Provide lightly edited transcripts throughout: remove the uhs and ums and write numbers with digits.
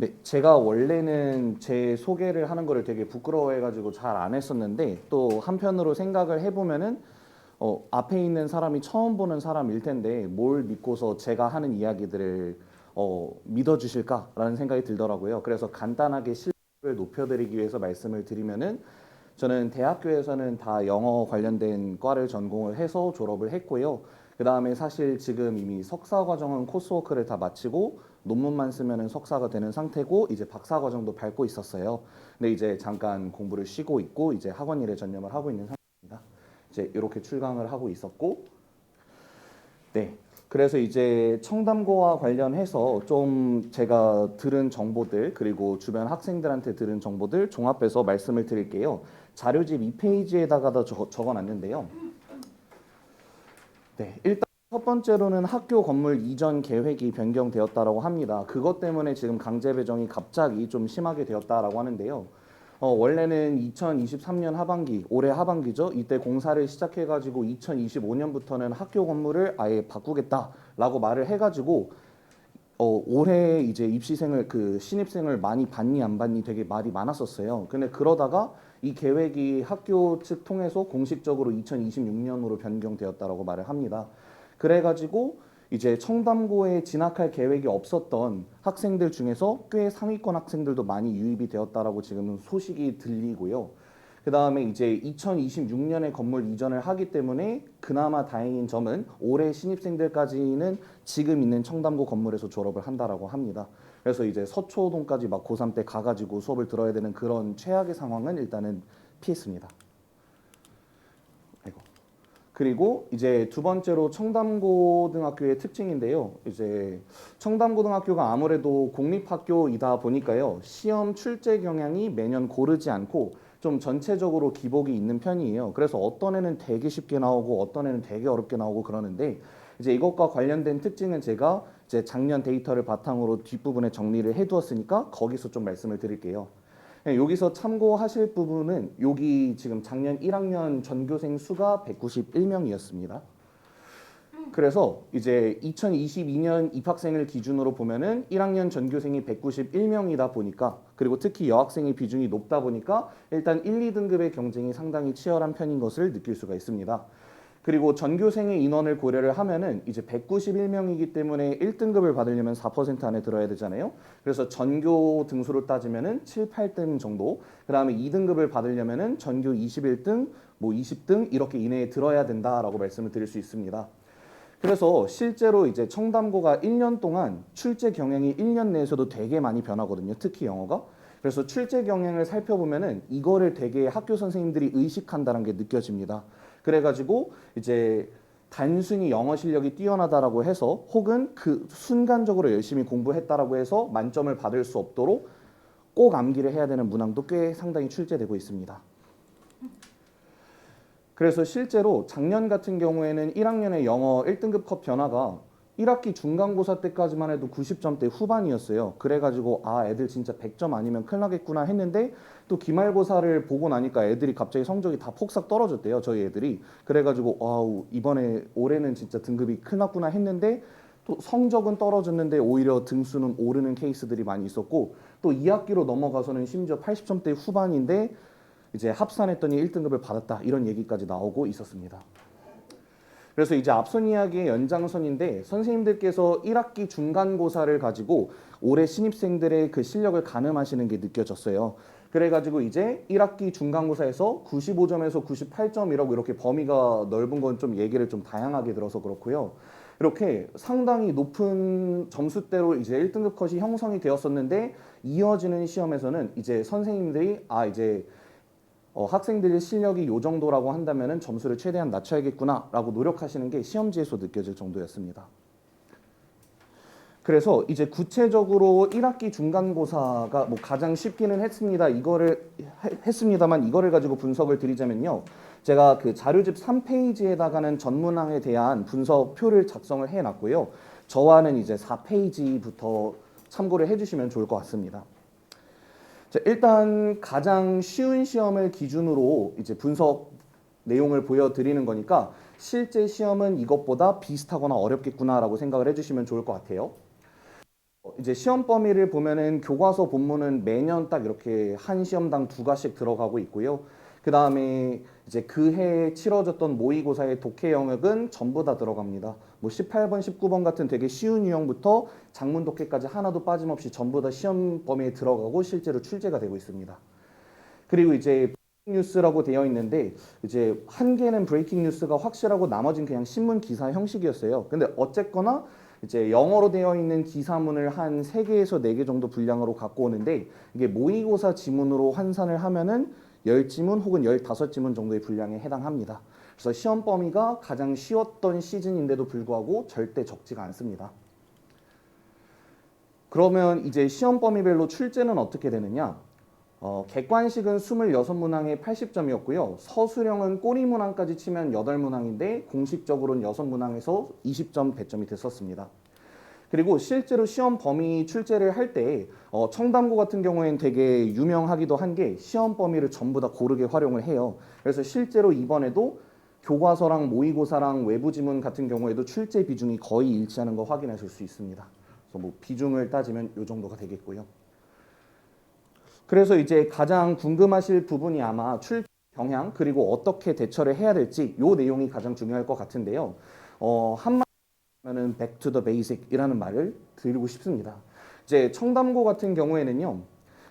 네, 제가 원래는 제 소개를 하는 거를 되게 부끄러워해가지고 잘 안 했었는데 또 한편으로 생각을 해보면은 앞에 있는 사람이 처음 보는 사람일 텐데 뭘 믿고서 제가 하는 이야기들을 믿어주실까라는 생각이 들더라고요. 그래서 간단하게 실력을 높여드리기 위해서 말씀을 드리면은 저는 대학교에서는 다 영어 관련된 과를 전공을 해서 졸업을 했고요. 그 다음에 사실 지금 이미 석사 과정은 코스워크를 다 마치고 논문만 쓰면은 석사가 되는 상태고 이제 박사 과정도 밟고 있었어요. 근데 이제 잠깐 공부를 쉬고 있고 이제 학원 일에 전념을 하고 있는 상태입니다. 이제 이렇게 출강을 하고 있었고, 네. 그래서 이제 청담고와 관련해서 좀 제가 들은 정보들 그리고 주변 학생들한테 들은 정보들 종합해서 말씀을 드릴게요. 자료집 2페이지에다가 적어놨는데요. 네, 일단 첫 번째로는 학교 건물 이전 계획이 변경되었다라고 합니다. 그것 때문에 지금 강제 배정이 갑자기 좀 심하게 되었다라고 하는데요. 원래는 2023년 하반기, 올해 하반기죠. 이때 공사를 시작해가지고 2025년부터는 학교 건물을 아예 바꾸겠다라고 말을 해가지고 올해 이제 입시생을 그 신입생을 많이 받니 안 받니 되게 말이 많았었어요. 근데 그러다가 이 계획이 학교 측 통해서 공식적으로 2026년으로 변경되었다라고 말을 합니다. 그래가지고 이제 청담고에 진학할 계획이 없었던 학생들 중에서 꽤 상위권 학생들도 많이 유입이 되었다라고 지금은 소식이 들리고요. 그 다음에 이제 2026년에 건물 이전을 하기 때문에 그나마 다행인 점은 올해 신입생들까지는 지금 있는 청담고 건물에서 졸업을 한다라고 합니다. 그래서 이제 서초동까지 막 고3 때 가가지고 수업을 들어야 되는 그런 최악의 상황은 일단은 피했습니다. 아이고. 그리고 이제 두 번째로 청담고등학교의 특징인데요. 이제 청담고등학교가 아무래도 공립학교이다 보니까요. 시험 출제 경향이 매년 고르지 않고 좀 전체적으로 기복이 있는 편이에요. 그래서 어떤 애는 되게 쉽게 나오고 어떤 애는 되게 어렵게 나오고 그러는데 이제 이것과 관련된 특징은 제가 이제 작년 데이터를 바탕으로 뒷부분에 정리를 해두었으니까 거기서 좀 말씀을 드릴게요. 네, 여기서 참고하실 부분은 여기 지금 작년 1학년 전교생 수가 191명이었습니다. 그래서 이제 2022년 입학생을 기준으로 보면은 1학년 전교생이 191명이다 보니까 그리고 특히 여학생의 비중이 높다 보니까 일단 1, 2등급의 경쟁이 상당히 치열한 편인 것을 느낄 수가 있습니다. 그리고 전교생의 인원을 고려를 하면은 이제 191명이기 때문에 1등급을 받으려면 4% 안에 들어야 되잖아요. 그래서 전교 등수로 따지면은 7, 8등 정도. 그다음에 2등급을 받으려면은 전교 21등, 뭐 20등 이렇게 이내에 들어야 된다라고 말씀을 드릴 수 있습니다. 그래서 실제로 이제 청담고가 1년 동안 출제 경향이 1년 내에서도 되게 많이 변하거든요. 특히 영어가. 그래서 출제 경향을 살펴보면은 이거를 되게 학교 선생님들이 의식한다는 게 느껴집니다. 그래가지고 이제 단순히 영어 실력이 뛰어나다라고 해서 혹은 그 순간적으로 열심히 공부했다라고 해서 만점을 받을 수 없도록 꼭 암기를 해야 되는 문항도 꽤 상당히 출제되고 있습니다. 그래서 실제로 작년 같은 경우에는 1학년의 영어 1등급 컷 변화가 1학기 중간고사 때까지만 해도 90점대 후반이었어요. 그래가지고 아 애들 진짜 100점 아니면 큰일 나겠구나 했는데 또 기말고사를 보고 나니까 애들이 갑자기 성적이 다 폭삭 떨어졌대요. 저희 애들이. 그래가지고 와우 이번에 올해는 진짜 등급이 큰일 났구나 했는데 또 성적은 떨어졌는데 오히려 등수는 오르는 케이스들이 많이 있었고 또 2학기로 넘어가서는 심지어 80점대 후반인데 이제 합산했더니 1등급을 받았다 이런 얘기까지 나오고 있었습니다. 그래서 이제 앞선 이야기의 연장선인데 선생님들께서 1학기 중간고사를 가지고 올해 신입생들의 그 실력을 가늠하시는 게 느껴졌어요. 그래가지고 이제 1학기 중간고사에서 95점에서 98점이라고 이렇게 범위가 넓은 건 좀 얘기를 좀 다양하게 들어서 그렇고요. 이렇게 상당히 높은 점수대로 이제 1등급 컷이 형성이 되었었는데 이어지는 시험에서는 이제 선생님들이 이제 학생들의 실력이 요 정도라고 한다면 점수를 최대한 낮춰야겠구나라고 노력하시는 게 시험지에서 느껴질 정도였습니다. 그래서 이제 구체적으로 1학기 중간고사가 뭐 가장 쉽기는 했습니다만 이거를 가지고 분석을 드리자면요. 제가 그 자료집 3페이지에다가는 전문항에 대한 분석표를 작성을 해놨고요. 저와는 이제 4페이지부터 참고를 해주시면 좋을 것 같습니다. 자, 일단 가장 쉬운 시험을 기준으로 이제 분석 내용을 보여드리는 거니까 실제 시험은 이것보다 비슷하거나 어렵겠구나라고 생각을 해주시면 좋을 것 같아요. 이제 시험 범위를 보면은 교과서 본문은 매년 딱 이렇게 한 시험당 2과씩 들어가고 있고요. 그 다음에 이제 그 해에 치러졌던 모의고사의 독해 영역은 전부 다 들어갑니다. 뭐 18번, 19번 같은 되게 쉬운 유형부터 작문 독해까지 하나도 빠짐없이 전부 다 시험 범위에 들어가고 실제로 출제가 되고 있습니다. 그리고 이제 브레이킹 뉴스라고 되어 있는데 이제 한 개는 브레이킹 뉴스가 확실하고 나머지는 그냥 신문 기사 형식이었어요. 근데 어쨌거나 이제 영어로 되어 있는 기사문을 한 3개에서 4개 정도 분량으로 갖고 오는데 이게 모의고사 지문으로 환산을 하면은 10지문 혹은 15지문 정도의 분량에 해당합니다. 그래서 시험 범위가 가장 쉬웠던 시즌인데도 불구하고 절대 적지가 않습니다. 그러면 이제 시험 범위별로 출제는 어떻게 되느냐? 객관식은 26문항에 80점이었고요. 서술형은 꼬리문항까지 치면 8문항인데 공식적으로는 6문항에서 20점 배점이 됐었습니다. 그리고 실제로 시험 범위 출제를 할 때 청담고 같은 경우에는 되게 유명하기도 한 게 시험 범위를 전부 다 고르게 활용을 해요. 그래서 실제로 이번에도 교과서랑 모의고사랑 외부지문 같은 경우에도 출제 비중이 거의 일치하는 거 확인하실 수 있습니다. 그래서 뭐 비중을 따지면 이 정도가 되겠고요. 그래서 이제 가장 궁금하실 부분이 아마 출제 경향 그리고 어떻게 대처를 해야 될지 이 내용이 가장 중요할 것 같은데요. 한마디로는 back to the basic이라는 말을 드리고 싶습니다. 이제 청담고 같은 경우에는요.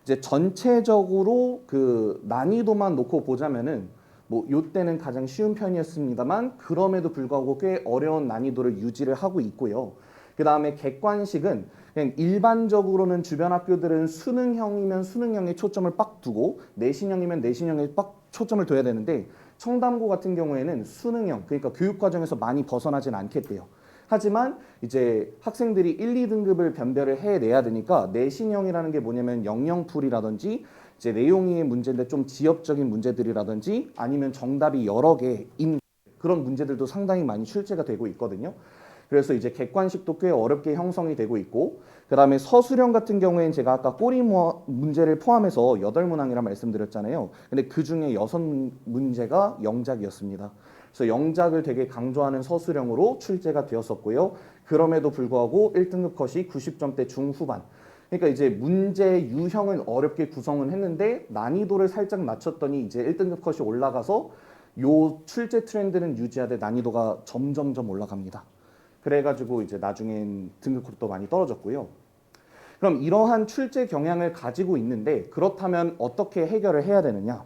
이제 전체적으로 그 난이도만 놓고 보자면은 뭐 요때는 가장 쉬운 편이었습니다만 그럼에도 불구하고 꽤 어려운 난이도를 유지를 하고 있고요. 그 다음에 객관식은 그냥 일반적으로는 주변 학교들은 수능형이면 수능형에 초점을 빡 두고 내신형이면 내신형에 빡 초점을 둬야 되는데 청담고 같은 경우에는 수능형 그러니까 교육과정에서 많이 벗어나진 않겠대요. 하지만 이제 학생들이 1, 2등급을 변별을 해내야 되니까 내신형이라는 게 뭐냐면 영영풀이라든지 이제 내용의 문제인데 좀 지역적인 문제들이라든지 아니면 정답이 여러 개인 그런 문제들도 상당히 많이 출제가 되고 있거든요. 그래서 이제 객관식도 꽤 어렵게 형성이 되고 있고 그 다음에 서술형 같은 경우에는 제가 아까 꼬리 문제를 포함해서 8문항이라 말씀드렸잖아요. 근데 그중에 6문제가 영작이었습니다. 그래서 영작을 되게 강조하는 서술형으로 출제가 되었었고요. 그럼에도 불구하고 1등급 컷이 90점대 중후반. 그러니까 이제 문제 유형은 어렵게 구성은 했는데 난이도를 살짝 낮췄더니 이제 1등급 컷이 올라가서 요 출제 트렌드는 유지하되 난이도가 점점점 올라갑니다. 그래가지고 이제 나중엔 등급컷도 많이 떨어졌고요. 그럼 이러한 출제 경향을 가지고 있는데 그렇다면 어떻게 해결을 해야 되느냐?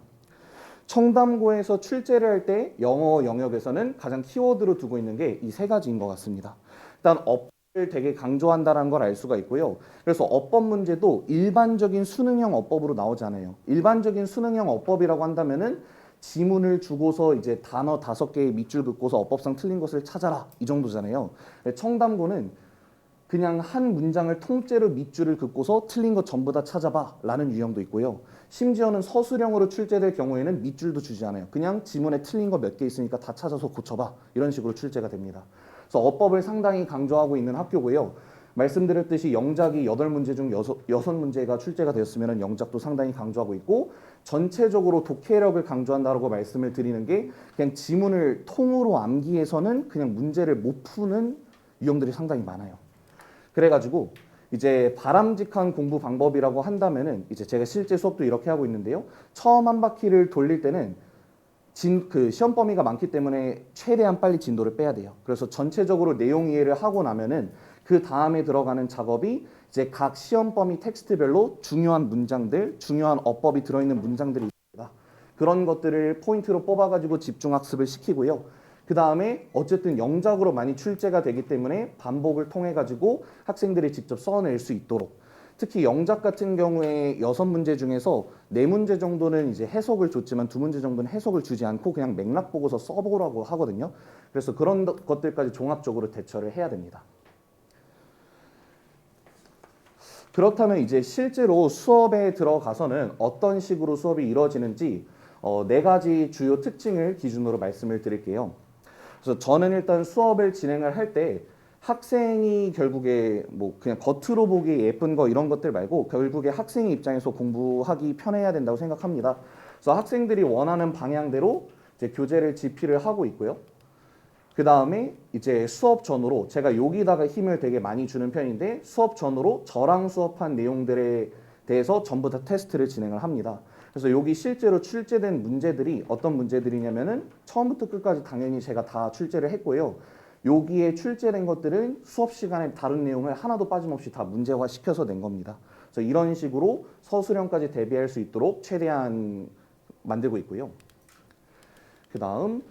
청담고에서 출제를 할 때 영어 영역에서는 가장 키워드로 두고 있는 게 이 3가지인 것 같습니다. 일단 어법을 되게 강조한다는 걸 알 수가 있고요. 그래서 어법 문제도 일반적인 수능형 어법으로 나오잖아요. 일반적인 수능형 어법이라고 한다면은 지문을 주고서 이제 단어 5개의 밑줄 긋고서 어법상 틀린 것을 찾아라 이 정도잖아요. 청담고는 그냥 한 문장을 통째로 밑줄을 긋고서 틀린 것 전부 다 찾아봐 라는 유형도 있고요. 심지어는 서술형으로 출제될 경우에는 밑줄도 주지 않아요. 그냥 지문에 틀린 거 몇 개 있으니까 다 찾아서 고쳐봐 이런 식으로 출제가 됩니다. 그래서 어법을 상당히 강조하고 있는 학교고요. 말씀드렸듯이 영작이 8문제 중 6문제가 출제가 되었으면 영작도 상당히 강조하고 있고 전체적으로 독해력을 강조한다고 말씀을 드리는 게 그냥 지문을 통으로 암기해서는 그냥 문제를 못 푸는 유형들이 상당히 많아요. 그래가지고 이제 바람직한 공부 방법이라고 한다면은 이제 제가 실제 수업도 이렇게 하고 있는데요. 처음 한 바퀴를 돌릴 때는 그 시험 범위가 많기 때문에 최대한 빨리 진도를 빼야 돼요. 그래서 전체적으로 내용 이해를 하고 나면은 그 다음에 들어가는 작업이 이제 각 시험 범위 텍스트별로 중요한 문장들, 중요한 어법이 들어있는 문장들이 있습니다. 그런 것들을 포인트로 뽑아가지고 집중 학습을 시키고요. 그 다음에 어쨌든 영작으로 많이 출제가 되기 때문에 반복을 통해 가지고 학생들이 직접 써낼 수 있도록 특히 영작 같은 경우에 6문제 중에서 4문제 정도는 이제 해석을 줬지만 2문제 정도는 해석을 주지 않고 그냥 맥락 보고서 써보라고 하거든요. 그래서 그런 것들까지 종합적으로 대처를 해야 됩니다. 그렇다면 이제 실제로 수업에 들어가서는 어떤 식으로 수업이 이루어지는지 4가지 주요 특징을 기준으로 말씀을 드릴게요. 그래서 저는 일단 수업을 진행을 할 때 학생이 결국에 뭐 그냥 겉으로 보기 예쁜 거 이런 것들 말고 결국에 학생의 입장에서 공부하기 편해야 된다고 생각합니다. 그래서 학생들이 원하는 방향대로 이제 교재를 집필을 하고 있고요. 그 다음에 이제 수업 전후로 제가 여기다가 힘을 되게 많이 주는 편인데 수업 전후로 저랑 수업한 내용들에 대해서 전부 다 테스트를 진행을 합니다. 그래서 여기 실제로 출제된 문제들이 어떤 문제들이냐면은 처음부터 끝까지 당연히 제가 다 출제를 했고요. 여기에 출제된 것들은 수업 시간에 다른 내용을 하나도 빠짐없이 다 문제화 시켜서 낸 겁니다. 그래서 이런 식으로 서술형까지 대비할 수 있도록 최대한 만들고 있고요. 그 다음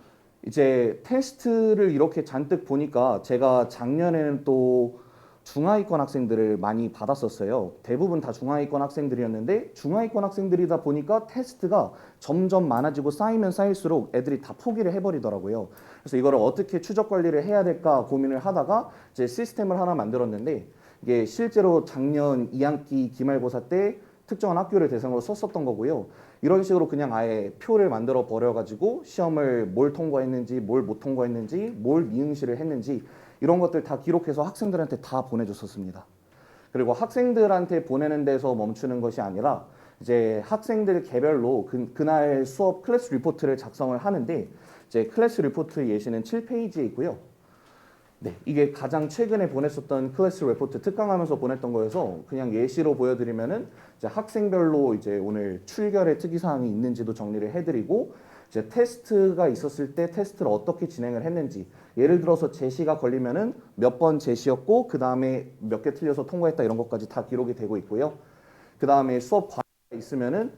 이제 테스트를 이렇게 잔뜩 보니까 제가 작년에는 또 중하위권 학생들을 많이 받았었어요. 대부분 다 중하위권 학생들이었는데 중하위권 학생들이다 보니까 테스트가 점점 많아지고 쌓이면 쌓일수록 애들이 다 포기를 해버리더라고요. 그래서 이거를 어떻게 추적 관리를 해야 될까 고민을 하다가 이제 시스템을 하나 만들었는데 이게 실제로 작년 2학기 기말고사 때 특정한 학교를 대상으로 썼었던 거고요. 이런 식으로 그냥 아예 표를 만들어 버려가지고 시험을 뭘 통과했는지 뭘 못 통과했는지 뭘 미응시를 했는지 이런 것들 다 기록해서 학생들한테 다 보내줬었습니다. 그리고 학생들한테 보내는 데서 멈추는 것이 아니라 이제 학생들 개별로 그날 수업 클래스 리포트를 작성을 하는데 이제 클래스 리포트 예시는 7페이지에 있고요. 네, 이게 가장 최근에 보냈었던 클래스 리포트 특강하면서 보냈던 거여서 그냥 예시로 보여드리면은 이제 학생별로 이제 오늘 출결의 특이사항이 있는지도 정리를 해드리고 이제 테스트가 있었을 때 테스트를 어떻게 진행을 했는지 예를 들어서 제시가 걸리면은 몇 번 제시였고 그 다음에 몇 개 틀려서 통과했다 이런 것까지 다 기록이 되고 있고요. 그 다음에 수업 과제가 있으면은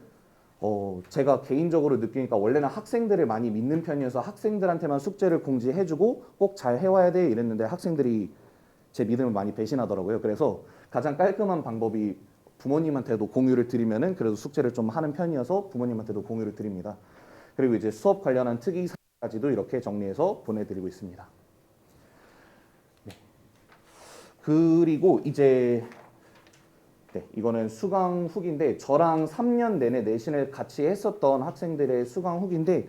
제가 개인적으로 느끼니까 원래는 학생들을 많이 믿는 편이어서 학생들한테만 숙제를 공지해주고 꼭 잘 해와야 돼 이랬는데 학생들이 제 믿음을 많이 배신하더라고요. 그래서 가장 깔끔한 방법이 부모님한테도 공유를 드리면은 그래도 숙제를 좀 하는 편이어서 부모님한테도 공유를 드립니다. 그리고 이제 수업 관련한 특이사항까지도 이렇게 정리해서 보내드리고 있습니다. 네. 그리고 이제 네, 이거는 수강 후기인데 저랑 3년 내내 내신을 같이 했었던 학생들의 수강 후기인데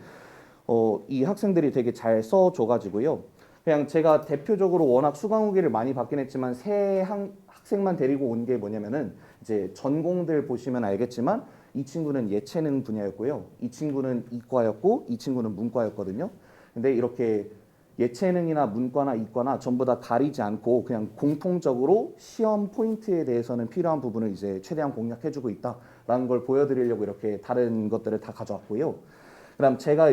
이 학생들이 되게 잘 써줘가지고요. 그냥 제가 대표적으로 워낙 수강 후기를 많이 받긴 했지만 새 학생만 데리고 온 게 뭐냐면은 이제 전공들 보시면 알겠지만 이 친구는 예체능 분야였고요. 이 친구는 이과였고 이 친구는 문과였거든요. 근데 이렇게 예체능이나 문과나 이과나 전부 다 가리지 않고 그냥 공통적으로 시험 포인트에 대해서는 필요한 부분을 이제 최대한 공략해주고 있다라는 걸 보여드리려고 이렇게 다른 것들을 다 가져왔고요. 그다음 제가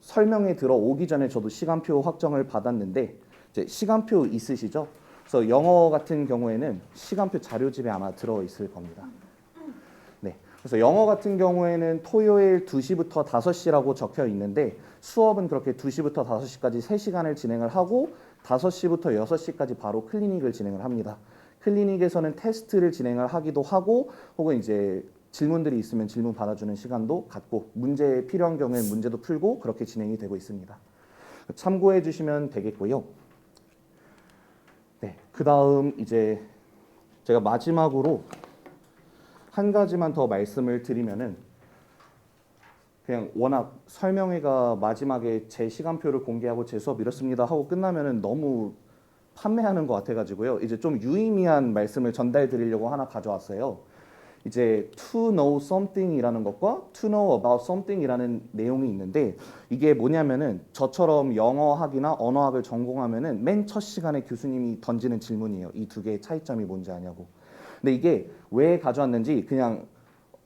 설명에 들어오기 전에 저도 시간표 확정을 받았는데 이제 시간표 있으시죠? 그래서 영어 같은 경우에는 시간표 자료집에 아마 들어 있을 겁니다. 네. 그래서 영어 같은 경우에는 토요일 2시부터 5시라고 적혀 있는데 수업은 그렇게 2시부터 5시까지 3시간을 진행을 하고 5시부터 6시까지 바로 클리닉을 진행을 합니다. 클리닉에서는 테스트를 진행을 하기도 하고 혹은 이제 질문들이 있으면 질문 받아주는 시간도 갖고 문제 필요한 경우에 문제도 풀고 그렇게 진행이 되고 있습니다. 참고해 주시면 되겠고요. 네, 그 다음 이제 제가 마지막으로 한 가지만 더 말씀을 드리면은 그냥 워낙 설명회가 마지막에 제 시간표를 공개하고 제 수업 이렇습니다 하고 끝나면은 너무 판매하는 것 같아가지고요. 이제 좀 유의미한 말씀을 전달 드리려고 하나 가져왔어요. 이제 to know something이라는 것과 to know about something이라는 내용이 있는데 이게 뭐냐면은 저처럼 영어학이나 언어학을 전공하면은 맨 첫 시간에 교수님이 던지는 질문이에요. 이 두 개의 차이점이 뭔지 아냐고. 근데 이게 왜 가져왔는지 그냥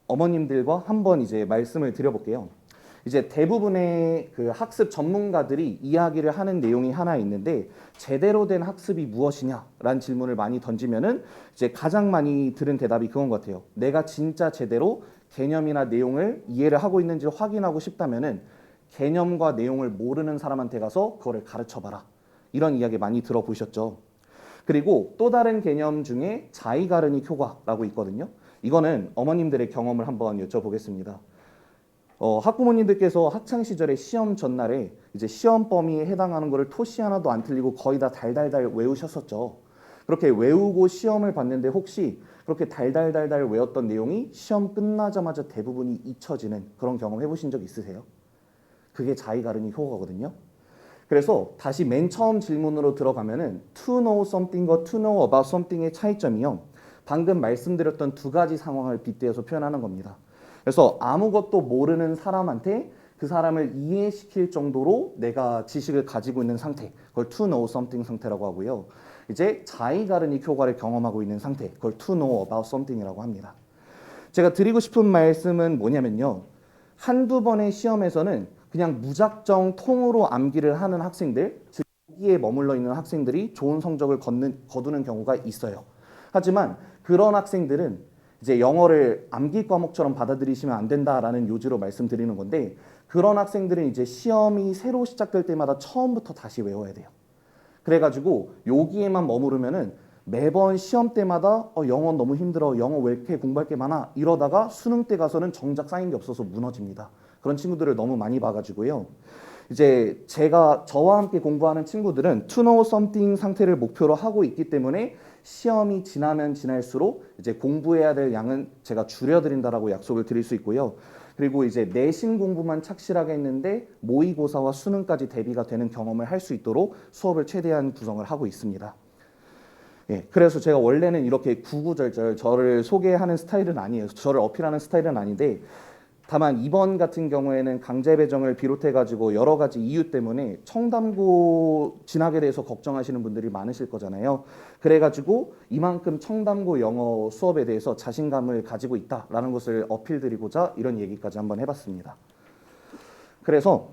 어머님들과 한번 이제 말씀을 드려볼게요. 이제 대부분의 그 학습 전문가들이 이야기를 하는 내용이 하나 있는데 제대로 된 학습이 무엇이냐라는 질문을 많이 던지면은 이제 가장 많이 들은 대답이 그건 것 같아요. 내가 진짜 제대로 개념이나 내용을 이해를 하고 있는지 확인하고 싶다면은 개념과 내용을 모르는 사람한테 가서 그거를 가르쳐봐라. 이런 이야기 많이 들어보셨죠. 그리고 또 다른 개념 중에 자이가르닉 효과라고 있거든요. 이거는 어머님들의 경험을 한번 여쭤보겠습니다. 학부모님들께서 학창 시절에 시험 전날에 이제 시험 범위에 해당하는 거를 토시 하나도 안 틀리고 거의 다 달달달 외우셨었죠. 그렇게 외우고 시험을 봤는데 혹시 그렇게 달달달달 외웠던 내용이 시험 끝나자마자 대부분이 잊혀지는 그런 경험 해보신 적 있으세요? 그게 자이가르닉 효과거든요. 그래서 다시 맨 처음 질문으로 들어가면은 to know something과 to know about something의 차이점이요. 방금 말씀드렸던 두 가지 상황을 빗대어서 표현하는 겁니다. 그래서 아무것도 모르는 사람한테 그 사람을 이해시킬 정도로 내가 지식을 가지고 있는 상태, 그걸 to know something 상태라고 하고요. 이제 자이가르닉 효과를 경험하고 있는 상태, 그걸 to know about something이라고 합니다. 제가 드리고 싶은 말씀은 뭐냐면요. 한두 번의 시험에서는 그냥 무작정 통으로 암기를 하는 학생들, 즉 여기에 머물러 있는 학생들이 좋은 성적을 거두는 경우가 있어요. 하지만 그런 학생들은 이제 영어를 암기 과목처럼 받아들이시면 안 된다라는 요지로 말씀드리는 건데, 그런 학생들은 이제 시험이 새로 시작될 때마다 처음부터 다시 외워야 돼요. 그래가지고 여기에만 머무르면은 매번 시험 때마다 영어 너무 힘들어, 영어 왜 이렇게 공부할 게 많아, 이러다가 수능 때 가서는 정작 쌓인 게 없어서 무너집니다. 그런 친구들을 너무 많이 봐가지고요. 이제 제가 저와 함께 공부하는 친구들은 to know something 상태를 목표로 하고 있기 때문에 시험이 지나면 지날수록 이제 공부해야 될 양은 제가 줄여드린다라고 약속을 드릴 수 있고요. 그리고 이제 내신 공부만 착실하게 했는데 모의고사와 수능까지 대비가 되는 경험을 할 수 있도록 수업을 최대한 구성을 하고 있습니다. 예, 그래서 제가 원래는 이렇게 구구절절 저를 소개하는 스타일은 아니에요. 저를 어필하는 스타일은 아닌데, 다만 이번 같은 경우에는 강제 배정을 비롯해 가지고 여러 가지 이유 때문에 청담고 진학에 대해서 걱정하시는 분들이 많으실 거잖아요. 그래 가지고 이만큼 청담고 영어 수업에 대해서 자신감을 가지고 있다라는 것을 어필드리고자 이런 얘기까지 한번 해봤습니다. 그래서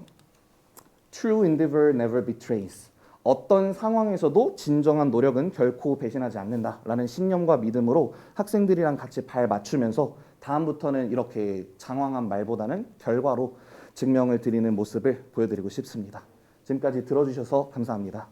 True endeavor never betrays. 어떤 상황에서도 진정한 노력은 결코 배신하지 않는다라는 신념과 믿음으로 학생들이랑 같이 발 맞추면서 다음부터는 이렇게 장황한 말보다는 결과로 증명을 드리는 모습을 보여드리고 싶습니다. 지금까지 들어주셔서 감사합니다.